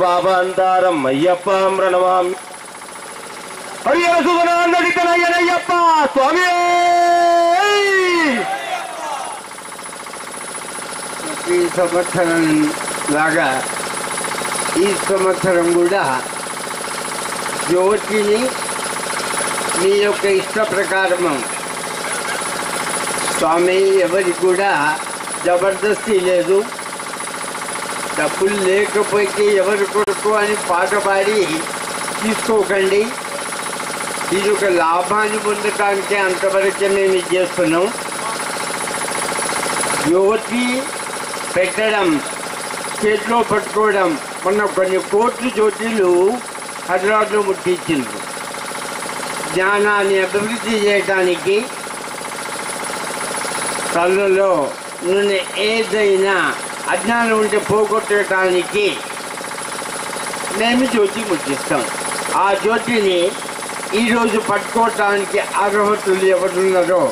బాబాంతారం అయ్యప్ప ప్రణమామి హరియర సుధనాన్నదికనయ్యనయ్యప్ప స్వామి. ప్రతి సంవత్సరం లాగా ఈ సంవత్సరం కూడా జ్యోతిని మీ యొక్క ఇష్ట ప్రకారము స్వామి ఎవరికి కూడా జబర్దస్తి లేదు. డబ్బులు లేకపోతే ఎవరి కొరకు అని పాట పాడి తీసుకోకండి. ఇది ఒక లాభాన్ని పొందటానికి అంతవరకే మేము ఇది చేస్తున్నాం. జ్యోతి పెట్టడం, చేతిలో పట్టుకోవడం, మొన్న కొన్ని కోట్ల జ్యోతిలు హైదరాబాద్లో ముట్టించింది. జ్ఞానాన్ని అభివృద్ధి చేయడానికి కళ్ళలో నూనె ఏదైనా అజ్ఞానం ఉంటే పోగొట్టడానికి మేము జ్యోతి ముట్టిస్తాం. ఆ జ్యోతిని ఈరోజు పట్టుకోవటానికి అర్హతలు ఎవరున్నారో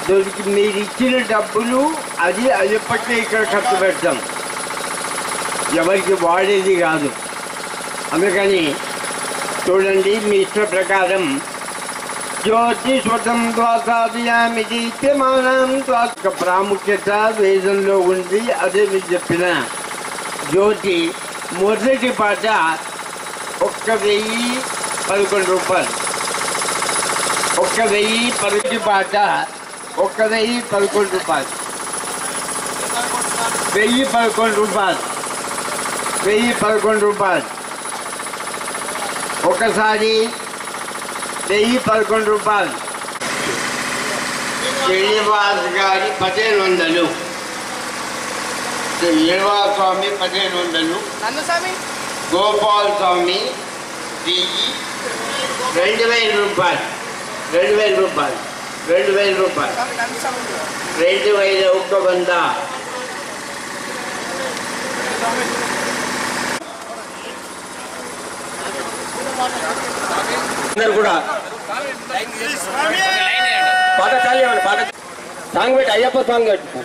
దొరికి మీరు ఇచ్చిన డబ్బులు అది పట్టే ఇక్కడ ఖర్చు పెడతాం, ఎవరికి వాడేది కాదు. అందుకని చూడండి, మీ ఇష్ట ప్రకారం జ్యోతి స్వతం ద్వాసాదియామి దీప్యమానం శ్వాస ప్రాముఖ్యత వేదంలో ఉంది. అదే మీరు చెప్పిన జ్యోతి మొదటి పాట 1011 రూపాయలు. 1011 పాట 1011 రూపాయలు. 1011 రూపాయలు. 1011 రూపాయలు. ఒకసారి 1011 రూపాయలు. శ్రీనివాస్ గారి 1500. శ్రీనివాస్ స్వామి 1500. గోపాల్ స్వామి 2000 రూపాయలు. 2000 రూపాయలు. 2000 రూపాయలు. 2100. అందరు కూడా పాట చాలి పాట సాంగ్ పెట్టి అయ్యప్ప సాంగ్ పెట్టు.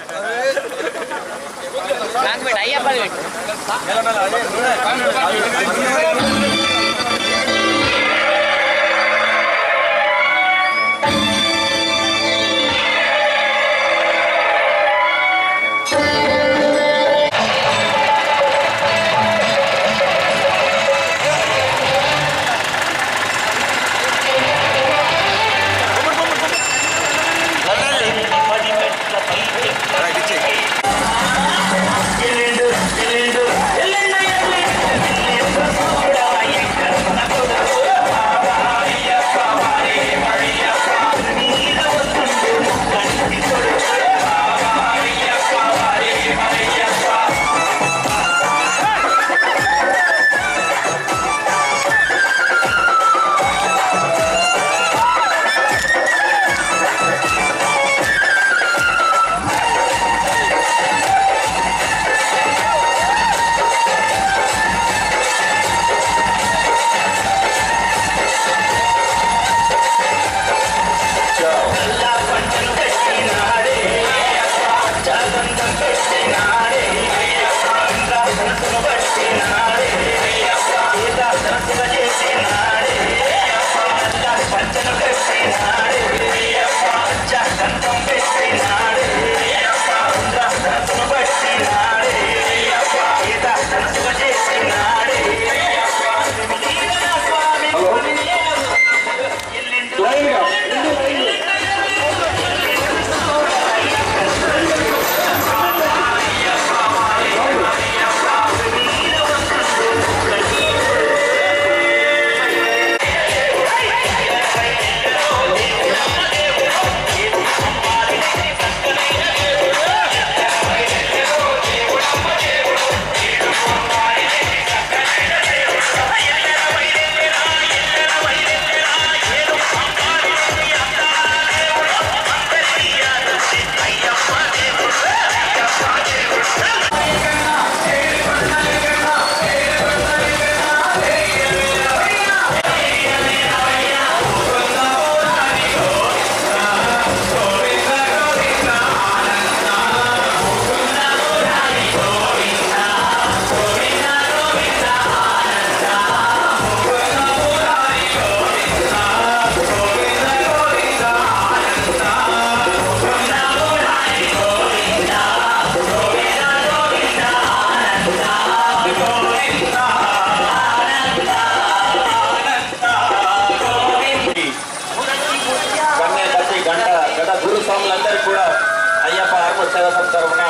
దేవస్థానం తరఫున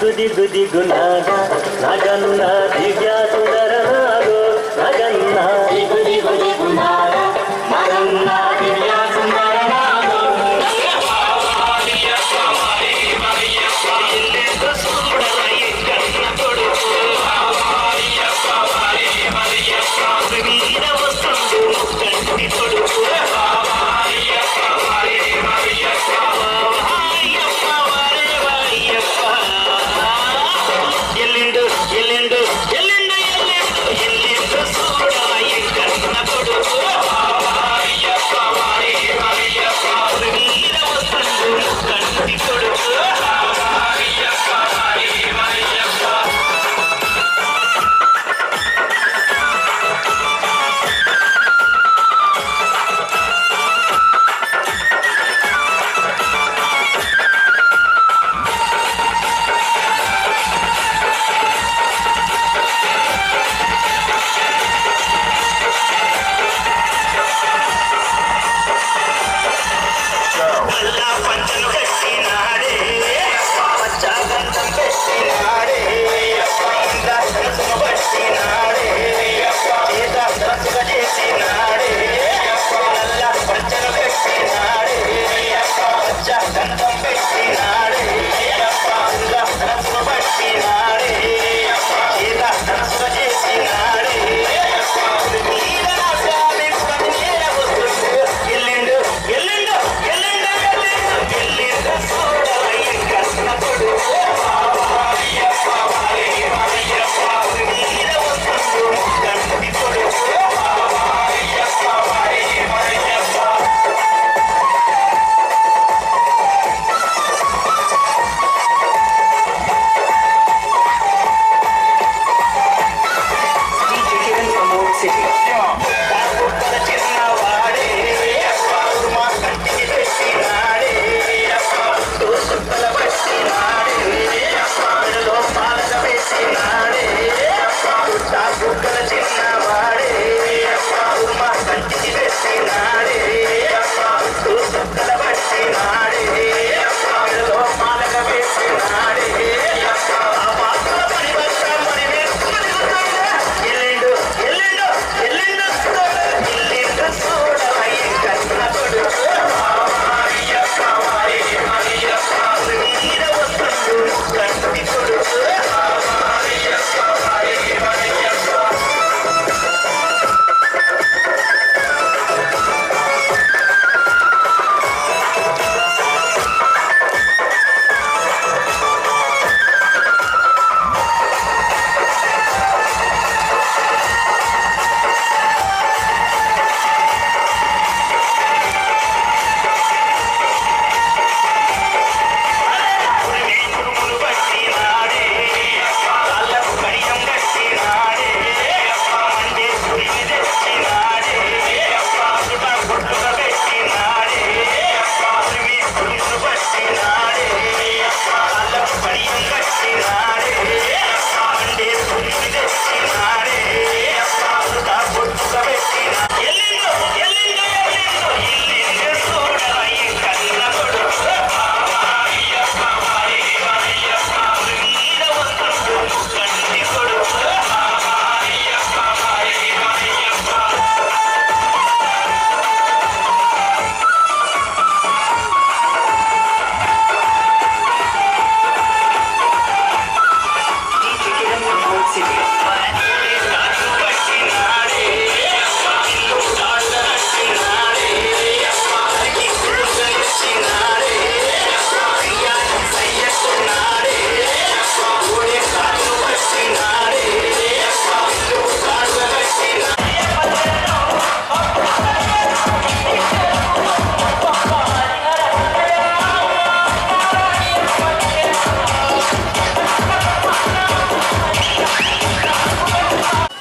దిగు దిగు దిగు నాగా నగన్న దివ్య సుందర నాగో నగన్న దిగు దిగు దిగు నాగా నగన్న దివ్య సుందర నాగో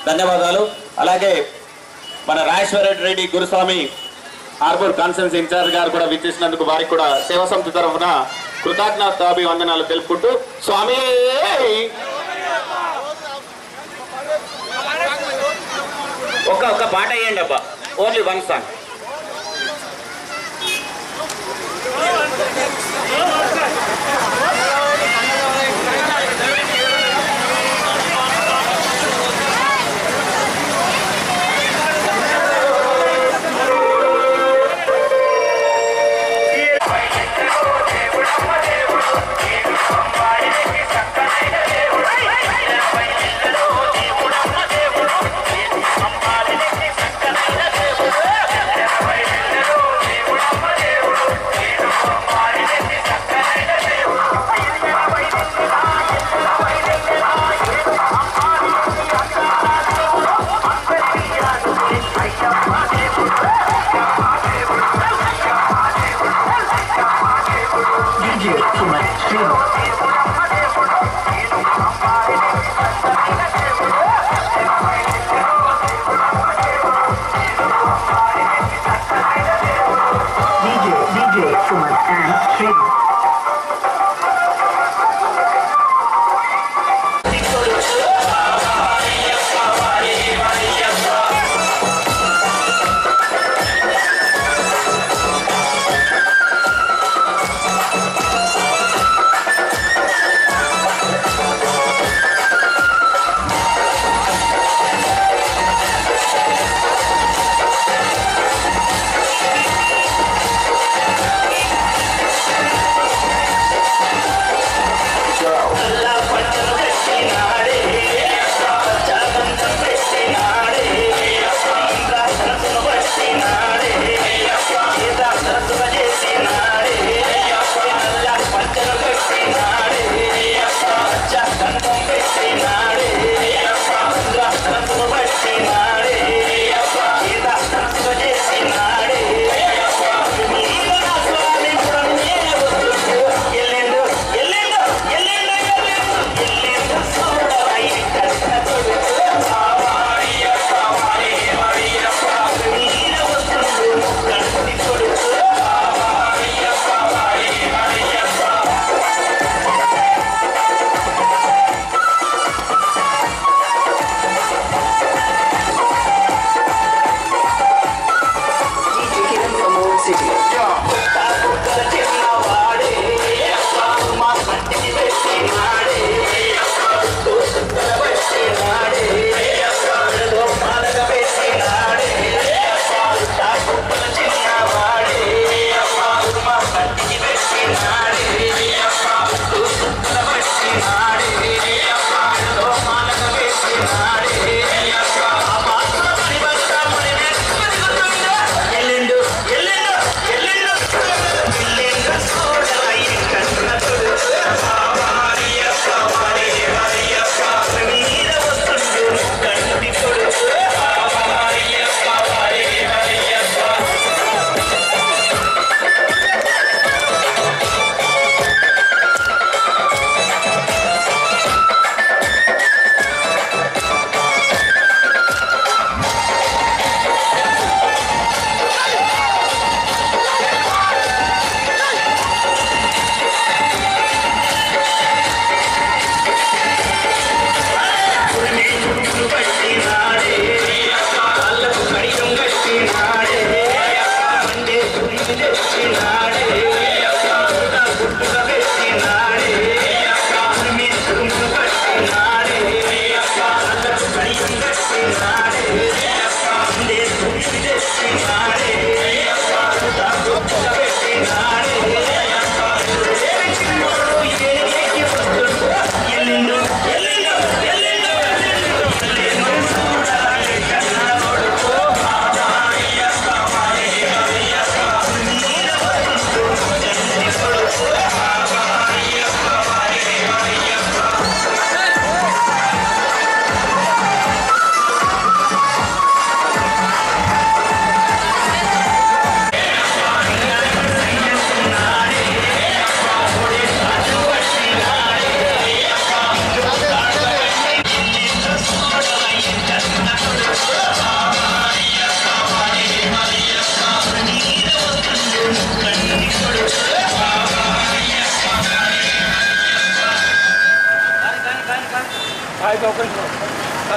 ధన్యవాదాలు. అలాగే మన రాజేశ్వర రెడ్డి గురుస్వామి ఆర్బూర్ కాన్ఫరెన్స్ ఇన్ఛార్జ్ గారు కూడా విచ్చేసినందుకు వారికి కూడా సేవా సమితి తరఫున కృతజ్ఞతాభివందనాలు తెలుపుకుంటూ స్వామి ఒక పాట వేయండి అబ్బా, ఓన్లీ వన్ సాంగ్.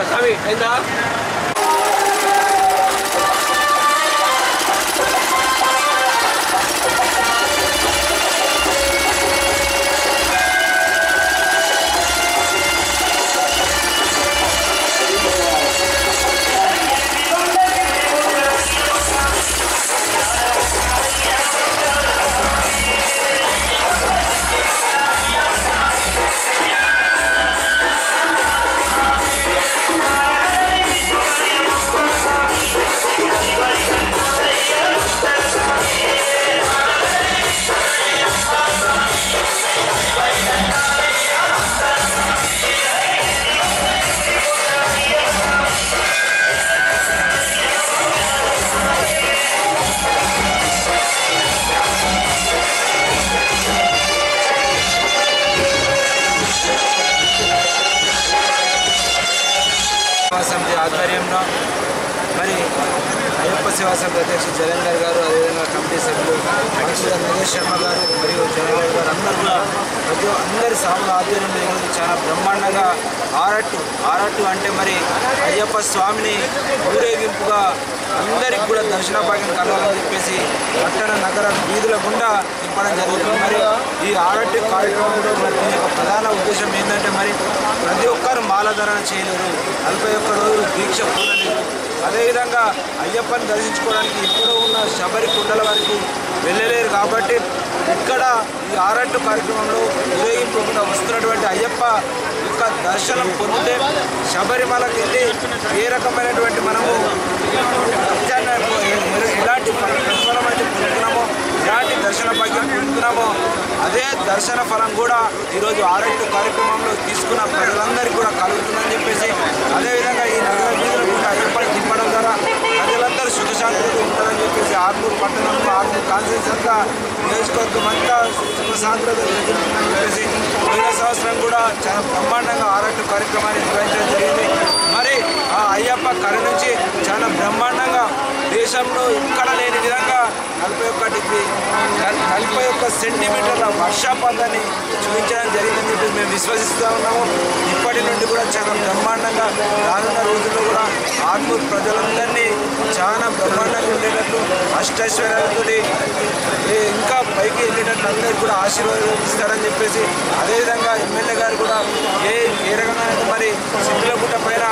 స్వామి అయిందా? Thank you. ఆధ్వర్యంలో మరి అయ్యప్ప సేవా సమితి అధ్యక్షుడు జలేందర్ గారు, అదేవిధంగా కమిటీ సభ్యులు మంత్రులు నగేష్ శర్మ గారు మరియు జలేందర్ గారు అందరూ కూడా అందరి సాముల ఆధ్వర్యంలో ఈరోజు చాలా బ్రహ్మాండంగా ఆరట్టు అంటే మరి అయ్యప్ప స్వామిని ఊరేగింపుగా అందరికి కూడా దర్శన భాగ్యం కలగాలని చెప్పేసి పట్టణ నగర వీధుల గుండా తిప్పడం జరుగుతుంది. మరి ఈ ఆరట్టు కార్యక్రమంలో మరి దీని యొక్క ప్రధాన ఉద్దేశం ఏంటంటే మరి ప్రతి ఒక్కరు మాలధారణ చేయలేరు, 41 రోజులు దీక్ష కూడలేరు. అదేవిధంగా అయ్యప్పని దర్శించుకోవడానికి ఎక్కడో ఉన్న శబరి కుండల వరకు వెళ్ళలేరు. కాబట్టి ఇక్కడ ఈ ఆరట్టు కార్యక్రమంలో ఊరేగింపు వస్తున్నటువంటి అయ్యప్ప యొక్క దర్శనం పొందితే శబరిమలకి వెళ్ళి ఏ రకమైనటువంటి మనము ఎలాంటి ప్రతిఫలం అయితే పొందుతున్నామో, ఎలాంటి దర్శన భాగ్యం పొందుతున్నామో అదే దర్శన ఫలం కూడా ఈరోజు ఆరట్టు కార్యక్రమంలో తీసుకున్న ప్రజలందరికీ కూడా కలుగుతుందని చెప్పేసి, అదేవిధంగా ఈ నగర వీధులు కూడా అయ్యప్పని తిప్పడం ద్వారా ప్రజలందరూ సుఖశాంతులు ఉంటారని చెప్పేసి ఆర్మూర్ పట్టణంలో ఆర్మూర్ కాన్ఫరెన్స్ అంతా నియోజకవర్గం అంతా సుఖశాంతులతో ఎదుర్కొందని చెప్పేసి పోయిన సంవత్సరం కూడా చాలా బ్రహ్మాండంగా ఆరట్టు కార్యక్రమాన్ని నిర్వహించడం జరిగింది. మరి ఆ అయ్యప్ప కళ నుంచి చాలా బ్రహ్మాండంగా దేశంలో ఇక్కడ లేని విధంగా 41 సెంటీమీటర్ల వర్షపాతాన్ని చూపించడం జరిగిందని చెప్పి మేము విశ్వసిస్తూ ఉన్నాము. ఇప్పటి నుండి కూడా చాలా బ్రహ్మాండంగా రానున్న రోజుల్లో కూడా ఆర్మూర్ ప్రజలందరినీ చాలా బ్రహ్మాండంగా ఉండేటట్లు అష్టైశ్వర్యాలతో ఇంకా పైకి వెళ్ళేటట్లు అందరికీ కూడా ఆశీర్వదిస్తారని చెప్పేసి, అదేవిధంగా ఎమ్మెల్యే గారు కూడా ఏ రకంగా మరి సిద్ధులగుట్ట పైన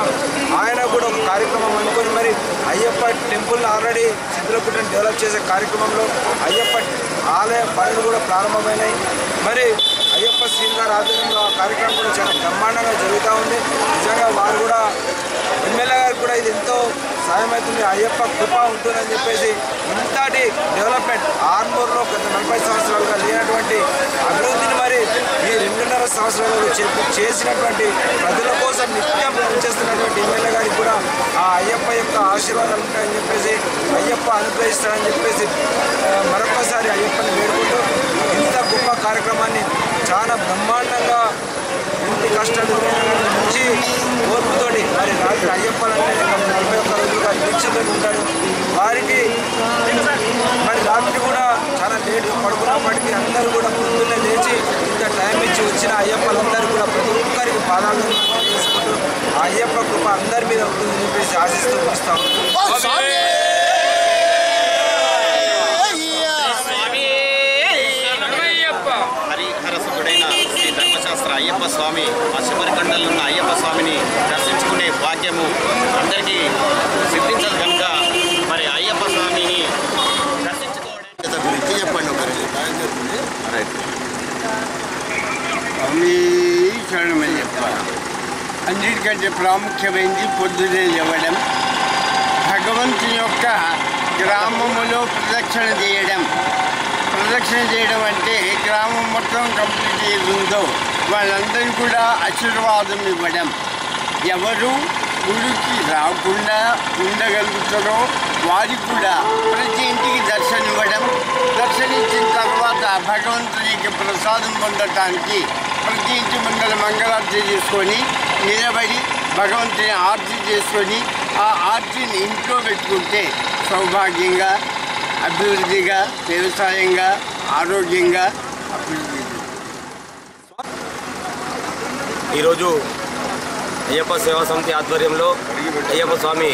ఆయన కూడా ఒక కార్యక్రమం అనుకొని మరి అయ్యప్ప టెంపుల్ని ఆల్రెడీ సిద్ధులగుట్టను డెవలప్ చేసే కార్యక్రమంలో అయ్యప్ప ఆలయ పనులు కూడా ప్రారంభమైనాయి. మరి అయ్యప్ప శ్రీని గారి ఆధ్వర్యంలో ఆ కార్యక్రమం కూడా చాలా బ్రహ్మాండంగా జరుగుతూ ఉంది. నిజంగా వారు కూడా ఎమ్మెల్యే గారు కూడా ఇది ఎంతో సాయమవుతుంది, అయ్యప్ప కృప ఉంటుందని చెప్పేసి ఇంతటి డెవలప్మెంట్ ఆర్మూర్లో గత 40 సంవత్సరాలుగా లేనటువంటి అభివృద్ధిని మరి ఈ 2.5 సంవత్సరాలు చేసినటువంటి ప్రజల కోసం నిత్యం పనిచేస్తున్నటువంటి ఎమ్మెల్యే గారికి కూడా ఆ అయ్యప్ప యొక్క ఆశీర్వాదాలు ఉంటాయని చెప్పేసి, అయ్యప్ప అనుగ్రహిస్తారని చెప్పేసి మరొకసారి అయ్యప్పని వేడుకుంటూ ఇంత గొప్ప కార్యక్రమాన్ని చాలా బ్రహ్మాండంగా ఇంటి కష్టాలు మంచి ఓర్పుతోటి మరి రాత్రి అయ్యప్పలంటే 41 రోజులుగా దీక్షతో ఉంటారు. వారికి మరి రాత్రి కూడా చాలా లేట్గా పడుకున్నప్పటికీ అందరూ కూడా పొద్దున్నే లేచి ఇంత టైం ఇచ్చి వచ్చిన అయ్యప్పలందరూ కూడా ప్రతి ఒక్కరికి పాదాలు చేసుకుంటూ ఆ అయ్యప్ప కృప అందరి మీద ఉంటుందని చెప్పేసి ఆశిస్తూ ముగిస్తాం. హరిహరసుడైన శ్రీ ధర్మశాస్త్ర అయ్యప్ప స్వామి ఆ శబరికండల్లో ఉన్న అయ్యప్ప స్వామిని దర్శించుకునే భాగ్యము అందరికీ సిద్ధించదు కనుక మరి అయ్యప్ప స్వామిని దర్శించుకోవడం గురించి చెప్పండి ఒకరికి. స్వామి శరణమయ్యప్ప అన్నిటికంటే ప్రాముఖ్యమైనది పొద్దునే లేవడం, భగవంతుని యొక్క గ్రామములో ప్రదక్షిణ చేయడం అంటే గ్రామం మొత్తం కంప్లీట్ ఏది ఉందో వాళ్ళందరికీ కూడా ఆశీర్వాదం ఇవ్వడం. ఎవరు గుడికి రాకుండా ఉండగలుగుతారో వారికి కూడా ప్రతి ఇంటికి దర్శనించిన తర్వాత భగవంతునికి ప్రసాదం పొందటానికి ప్రతి ఇంటి ముందర మంగళార్తి చేసుకొని నిలబడి భగవంతుని ఆర్తి చేసుకొని ఆ ఆర్తిని ఇంట్లో పెట్టుకుంటే సౌభాగ్యంగా, అభివృద్ధిగా, వ్యవసాయంగా, ఆరోగ్యంగా అభివృద్ధి. ఈరోజు అయ్యప్ప సేవా సమితి ఆధ్వర్యంలో అయ్యప్ప స్వామి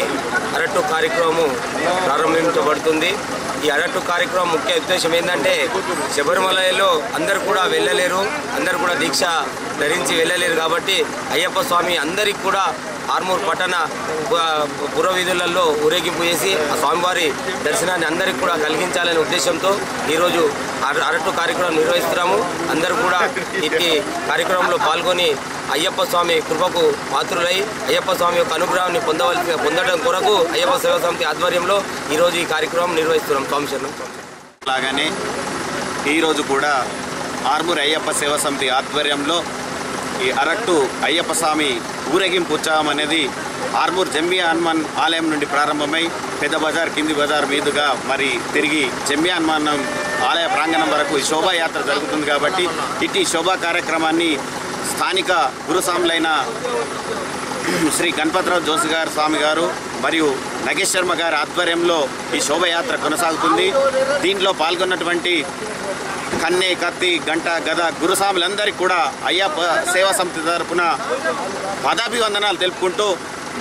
అరట్టు కార్యక్రమం ప్రారంభించబడుతుంది. ఈ అరట్టు కార్యక్రమం ముఖ్య ఉద్దేశం ఏంటంటే శబరిమలలో అందరూ కూడా వెళ్ళలేరు, అందరూ కూడా దీక్ష ధరించి వెళ్ళలేరు. కాబట్టి అయ్యప్ప స్వామి అందరికీ కూడా ఆర్మూర్ పట్టణ పురవీధులలో ఊరేగింపు చేసి ఆ స్వామివారి దర్శనాన్ని అందరికీ కూడా కలిగించాలనే ఉద్దేశంతో ఈరోజు అరట్టు కార్యక్రమం నిర్వహిస్తున్నాము. అందరూ కూడా ఈ కార్యక్రమంలో పాల్గొని అయ్యప్ప స్వామి కృపకు పాత్రులై అయ్యప్ప స్వామి యొక్క అనుగ్రహాన్ని పొందడం కొరకు అయ్యప్ప సేవా సమితి ఆధ్వర్యంలో ఈరోజు ఈ కార్యక్రమం నిర్వహిస్తున్నాం. స్వామి శరణం. అలాగనే ఈరోజు కూడా ఆర్మూర్ అయ్యప్ప సేవా సమితి ఆధ్వర్యంలో ఈ అరట్టు అయ్యప్ప స్వామి ఊరేగింపు ఉత్సవం అనేది ఆర్మూర్ జంబియా హనుమాన్ ఆలయం నుండి ప్రారంభమై పెద్ద బజార్, కింది బజార్ మీదుగా మరి తిరిగి జంబియా హనుమాన్ ఆలయ ప్రాంగణం వరకు ఈ శోభాయాత్ర జరుగుతుంది. కాబట్టి ఇట్టి శోభా కార్యక్రమాన్ని స్థానిక గురుస్వాములైన శ్రీ గణపతిరావు జోషి గారు స్వామి గారు మరియు నగేష్ శర్మ గారి ఆధ్వర్యంలో ఈ శోభయాత్ర కొనసాగుతుంది. దీంట్లో పాల్గొన్నటువంటి కన్నె, కత్తి, గంట, గద గురుస్వాములందరికీ కూడా అయ్యప్ప సేవా సమితి తరపున పదాభివందనాలు తెలుపుకుంటూ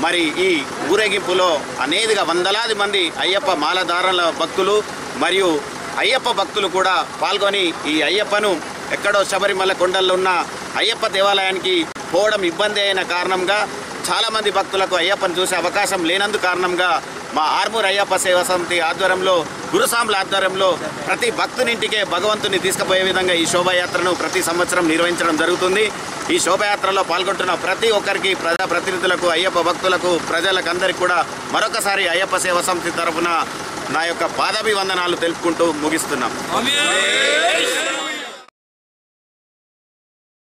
మరి ఈ ఊరేగింపులో అనేదిగా వందలాది మంది అయ్యప్ప మాలధారణ భక్తులు మరియు అయ్యప్ప భక్తులు కూడా పాల్గొని ఈ అయ్యప్పను ఎక్కడో శబరిమల కొండల్లో ఉన్న అయ్యప్ప దేవాలయానికి పోవడం ఇబ్బంది అయిన కారణంగా చాలామంది భక్తులకు అయ్యప్పను చూసే అవకాశం లేనందు కారణంగా మా ఆర్మూర్ అయ్యప్ప సేవా సమితి ఆధ్వర్యంలో గురుస్వాముల ఆధ్వర్యంలో ప్రతి భక్తునింటికే భగవంతుని తీసుకుపోయే విధంగా ఈ శోభాయాత్రను ప్రతి సంవత్సరం నిర్వహించడం జరుగుతుంది. ఈ శోభాయాత్రలో పాల్గొంటున్న ప్రతి ఒక్కరికి, ప్రజాప్రతినిధులకు, అయ్యప్ప భక్తులకు, ప్రజలకు అందరికీ కూడా మరొకసారి అయ్యప్ప సేవా సమితి తరఫున నా యొక్క పాదాభివందనాలు తెలుపుకుంటూ ముగిస్తున్నాం.